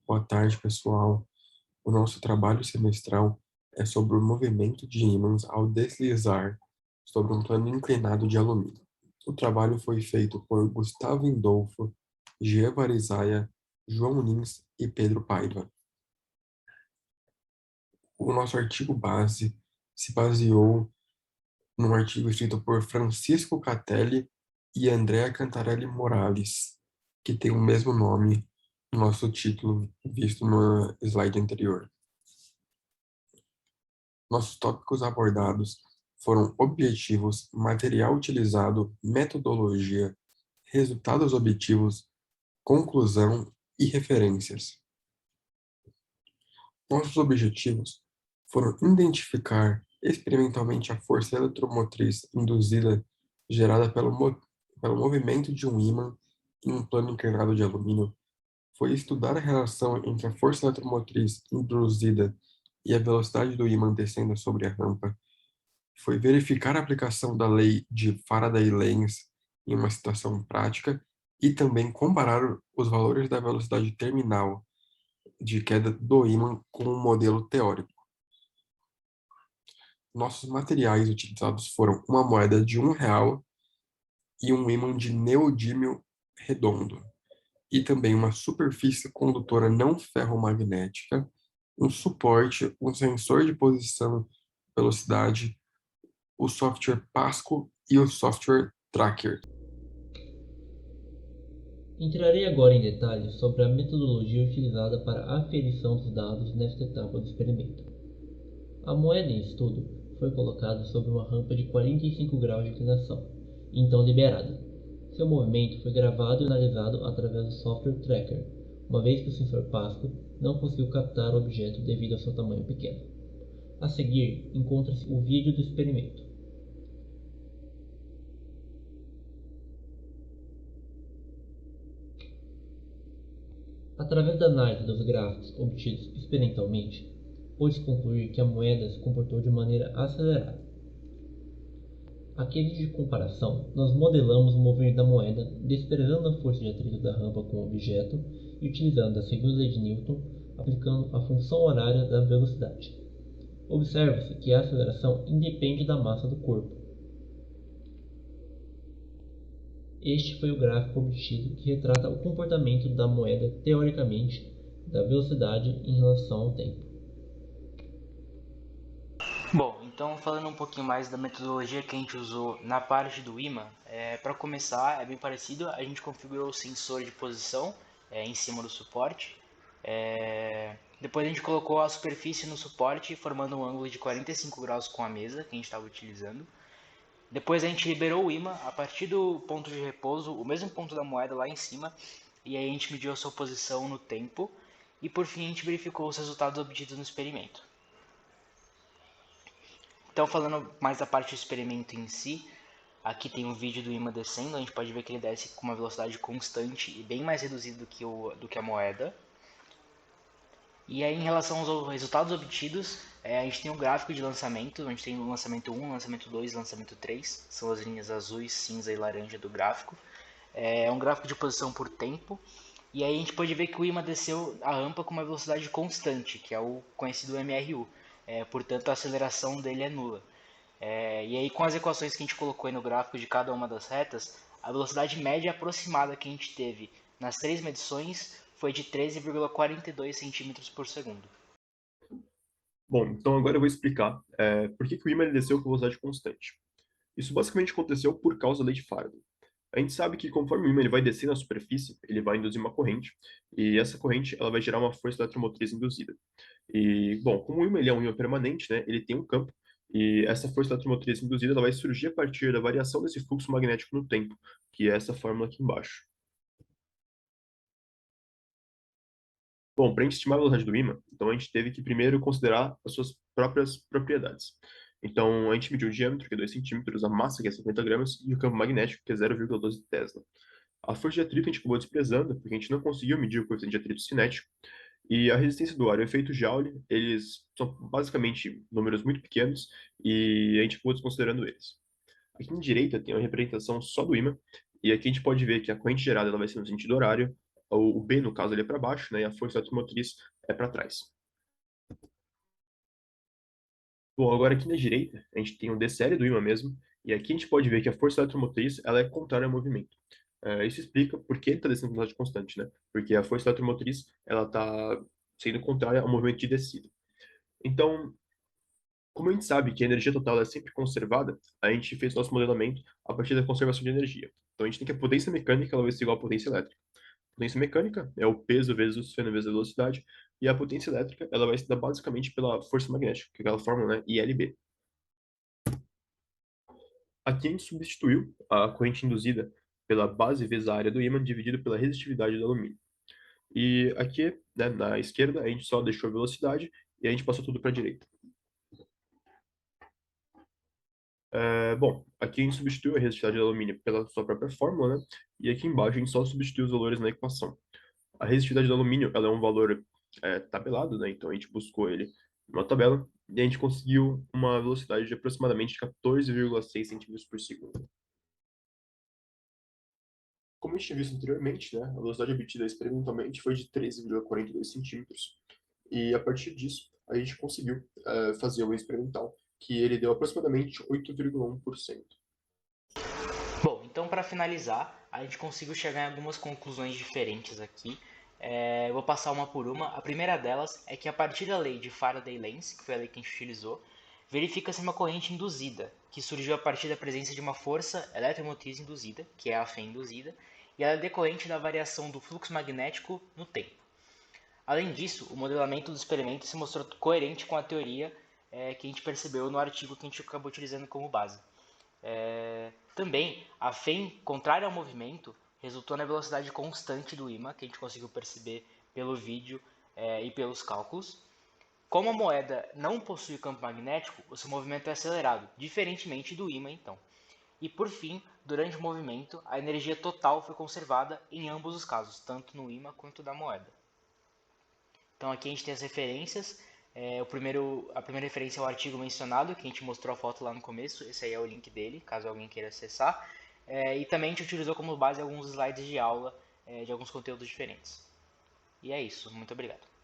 Boa tarde, pessoal. O nosso trabalho semestral é sobre o movimento de ímãs ao deslizar sobre um plano inclinado de alumínio. O trabalho foi feito por Gustavo Indolfo, Jean Varizaia, João Lins e Pedro Paiva. O nosso artigo base se baseou num artigo escrito por Francisco Catelli e Andrea Cantarelli Morales, que tem o mesmo nome no nosso título visto no slide anterior. Nossos tópicos abordados foram objetivos, material utilizado, metodologia, resultados objetivos, conclusão e referências. Nossos objetivos foram identificar experimentalmente a força eletromotriz induzida gerada pelo movimento de um ímã em um plano inclinado de alumínio, foi estudar a relação entre a força eletromotriz induzida e a velocidade do ímã descendo sobre a rampa, foi verificar a aplicação da lei de Faraday-Lenz em uma situação prática e também comparar os valores da velocidade terminal de queda do ímã com um modelo teórico. Nossos materiais utilizados foram uma moeda de R$ 1 e um ímã de neodímio redondo, e também uma superfície condutora não ferromagnética, um suporte, um sensor de posição, velocidade, o software Pasco e o software Tracker. Entrarei agora em detalhes sobre a metodologia utilizada para a aferição dos dados nesta etapa do experimento. A moeda em estudo foi colocada sobre uma rampa de 45 graus de inclinação, então liberada. Seu movimento foi gravado e analisado através do software Tracker, uma vez que o sensor Pasco não conseguiu captar o objeto devido ao seu tamanho pequeno. A seguir, encontra-se o vídeo do experimento. Através da análise dos gráficos obtidos experimentalmente, pôde concluir que a moeda se comportou de maneira acelerada. A quesito de comparação, nós modelamos o movimento da moeda desprezando a força de atrito da rampa com o objeto e utilizando a segunda lei de Newton, aplicando a função horária da velocidade. Observa-se que a aceleração independe da massa do corpo. Este foi o gráfico obtido que retrata o comportamento da moeda teoricamente da velocidade em relação ao tempo. Bom, então falando um pouquinho mais da metodologia que a gente usou na parte do imã, para começar é bem parecido, a gente configurou o sensor de posição em cima do suporte, depois a gente colocou a superfície no suporte formando um ângulo de 45 graus com a mesa que a gente estava utilizando. Depois a gente liberou o imã a partir do ponto de repouso, o mesmo ponto da moeda lá em cima, e aí a gente mediu a sua posição no tempo e por fim a gente verificou os resultados obtidos no experimento. Então, falando mais da parte do experimento em si, aqui tem um vídeo do imã descendo, a gente pode ver que ele desce com uma velocidade constante e bem mais reduzida do que a moeda. E aí, em relação aos resultados obtidos, a gente tem um gráfico de lançamento, a gente tem o lançamento 1, lançamento 2 e lançamento 3, são as linhas azuis, cinza e laranja do gráfico. É um gráfico de posição por tempo, e aí a gente pode ver que o imã desceu a rampa com uma velocidade constante, que é o conhecido MRU, portanto a aceleração dele é nula. E aí com as equações que a gente colocou aí no gráfico de cada uma das retas, a velocidade média aproximada que a gente teve nas três medições foi de 13,42 centímetros por segundo. Bom, então agora eu vou explicar por que o ímã ele desceu com velocidade constante. Isso basicamente aconteceu por causa da lei de Faraday. A gente sabe que conforme o ímã ele vai descer na superfície, ele vai induzir uma corrente, e essa corrente ela vai gerar uma força eletromotriz induzida. E, bom, como o ímã ele é um ímã permanente, né, ele tem um campo, e essa força eletromotriz induzida ela vai surgir a partir da variação desse fluxo magnético no tempo, que é essa fórmula aqui embaixo. Bom, para a gente estimar a velocidade do ímã, então a gente teve que primeiro considerar as suas próprias propriedades. Então, a gente mediu o diâmetro, que é 2 centímetros, a massa, que é 50 gramas, e o campo magnético, que é 0,12 Tesla. A força de atrito a gente acabou desprezando, porque a gente não conseguiu medir o coeficiente de atrito cinético, e a resistência do ar e o efeito Joule, eles são basicamente números muito pequenos, e a gente acabou desconsiderando eles. Aqui na direita tem uma representação só do ímã, e aqui a gente pode ver que a corrente gerada ela vai ser no sentido horário, o B, no caso, ele é para baixo, né, e a força eletromotriz é para trás. Bom, agora aqui na direita, a gente tem o D série do ímã mesmo, e aqui a gente pode ver que a força eletromotriz ela é contrária ao movimento. Isso explica por que ele está descendo com velocidade constante, né? Porque a força eletromotriz ela está sendo contrária ao movimento de descida. Então, como a gente sabe que a energia total é sempre conservada, a gente fez nosso modelamento a partir da conservação de energia. Então, a gente tem que a potência mecânica ela vai ser igual à potência elétrica. A potência mecânica é o peso vezes o seno vezes a velocidade, e a potência elétrica ela vai se dar basicamente pela força magnética, que é aquela fórmula, né, ILB. Aqui a gente substituiu a corrente induzida pela base vezes a área do ímã dividido pela resistividade do alumínio. E aqui, né, na esquerda, a gente só deixou a velocidade e a gente passou tudo para a direita. Bom, aqui a gente substituiu a resistividade do alumínio pela sua própria fórmula, né? E aqui embaixo a gente só substituiu os valores na equação. A resistividade do alumínio ela é um valor tabelado, né? Então a gente buscou ele numa tabela e a gente conseguiu uma velocidade de aproximadamente 14,6 centímetros por segundo. Como a gente tinha visto anteriormente, né, a velocidade obtida experimentalmente foi de 13,42 centímetros. E a partir disso, a gente conseguiu fazer o experimental, que ele deu aproximadamente 8,1%. Bom, então para finalizar, a gente conseguiu chegar em algumas conclusões diferentes aqui. Eu vou passar uma por uma. A primeira delas é que a partir da lei de Faraday-Lenz, que foi a lei que a gente utilizou, verifica-se uma corrente induzida, que surgiu a partir da presença de uma força eletromotriz induzida, que é a Fê induzida, e ela é decorrente da variação do fluxo magnético no tempo. Além disso, o modelamento do experimento se mostrou coerente com a teoria que a gente percebeu no artigo que a gente acabou utilizando como base. Também, a Fê, contrária ao movimento, resultou na velocidade constante do ímã, que a gente conseguiu perceber pelo vídeo e pelos cálculos. Como a moeda não possui campo magnético, o seu movimento é acelerado, diferentemente do ímã, então. E por fim, durante o movimento, a energia total foi conservada em ambos os casos, tanto no ímã quanto da moeda. Então aqui a gente tem as referências. A primeira referência é o artigo mencionado, que a gente mostrou a foto lá no começo. Esse aí é o link dele, caso alguém queira acessar. E também a gente utilizou como base alguns slides de aula de alguns conteúdos diferentes. E é isso. Muito obrigado.